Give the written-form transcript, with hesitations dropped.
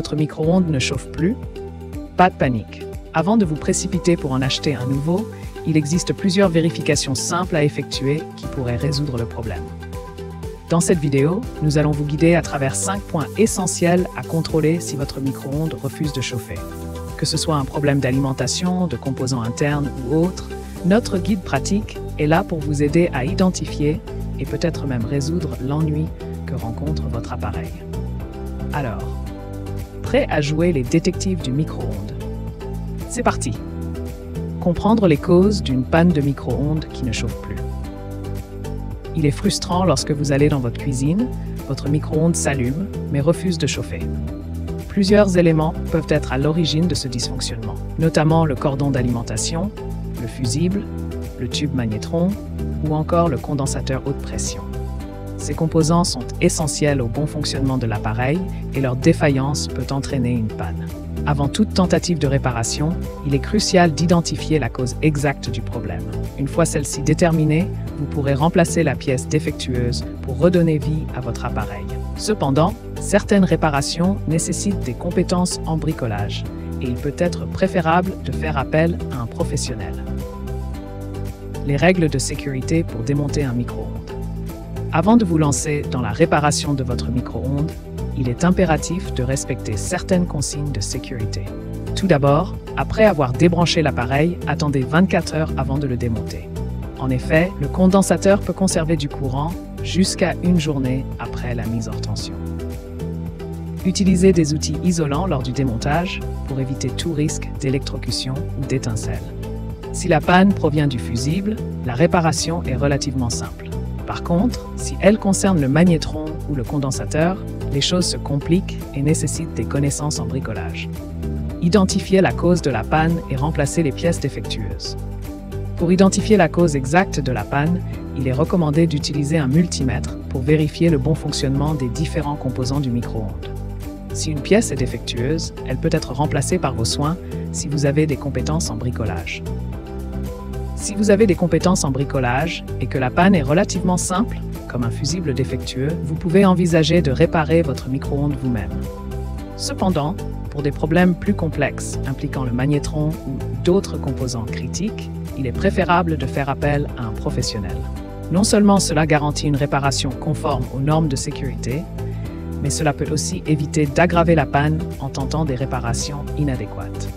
votre micro-ondes ne chauffe plus? Pas de panique. Avant de vous précipiter pour en acheter un nouveau, il existe plusieurs vérifications simples à effectuer qui pourraient résoudre le problème. Dans cette vidéo, nous allons vous guider à travers 5 points essentiels à contrôler si votre micro-ondes refuse de chauffer. Que ce soit un problème d'alimentation, de composants internes ou autre, notre guide pratique est là pour vous aider à identifier et peut-être même résoudre l'ennui que rencontre votre appareil. Alors, prêt à jouer les détectives du micro-ondes? C'est parti! Comprendre les causes d'une panne de micro-ondes qui ne chauffe plus. Il est frustrant lorsque vous allez dans votre cuisine, votre micro-ondes s'allume mais refuse de chauffer. Plusieurs éléments peuvent être à l'origine de ce dysfonctionnement, notamment le cordon d'alimentation, le fusible, le tube magnétron ou encore le condensateur haute pression. Ces composants sont essentiels au bon fonctionnement de l'appareil et leur défaillance peut entraîner une panne. Avant toute tentative de réparation, il est crucial d'identifier la cause exacte du problème. Une fois celle-ci déterminée, vous pourrez remplacer la pièce défectueuse pour redonner vie à votre appareil. Cependant, certaines réparations nécessitent des compétences en bricolage et il peut être préférable de faire appel à un professionnel. Les règles de sécurité pour démonter un micro-ondes. Avant de vous lancer dans la réparation de votre micro-ondes, il est impératif de respecter certaines consignes de sécurité. Tout d'abord, après avoir débranché l'appareil, attendez 24 heures avant de le démonter. En effet, le condensateur peut conserver du courant jusqu'à une journée après la mise hors tension. Utilisez des outils isolants lors du démontage pour éviter tout risque d'électrocution ou d'étincelle. Si la panne provient du fusible, la réparation est relativement simple. Par contre, si elle concerne le magnétron ou le condensateur, les choses se compliquent et nécessitent des connaissances en bricolage. Identifiez la cause de la panne et remplacez les pièces défectueuses. Pour identifier la cause exacte de la panne, il est recommandé d'utiliser un multimètre pour vérifier le bon fonctionnement des différents composants du micro-ondes. Si une pièce est défectueuse, elle peut être remplacée par vos soins si vous avez des compétences en bricolage. Si vous avez des compétences en bricolage et que la panne est relativement simple, comme un fusible défectueux, vous pouvez envisager de réparer votre micro-ondes vous-même. Cependant, pour des problèmes plus complexes impliquant le magnétron ou d'autres composants critiques, il est préférable de faire appel à un professionnel. Non seulement cela garantit une réparation conforme aux normes de sécurité, mais cela peut aussi éviter d'aggraver la panne en tentant des réparations inadéquates.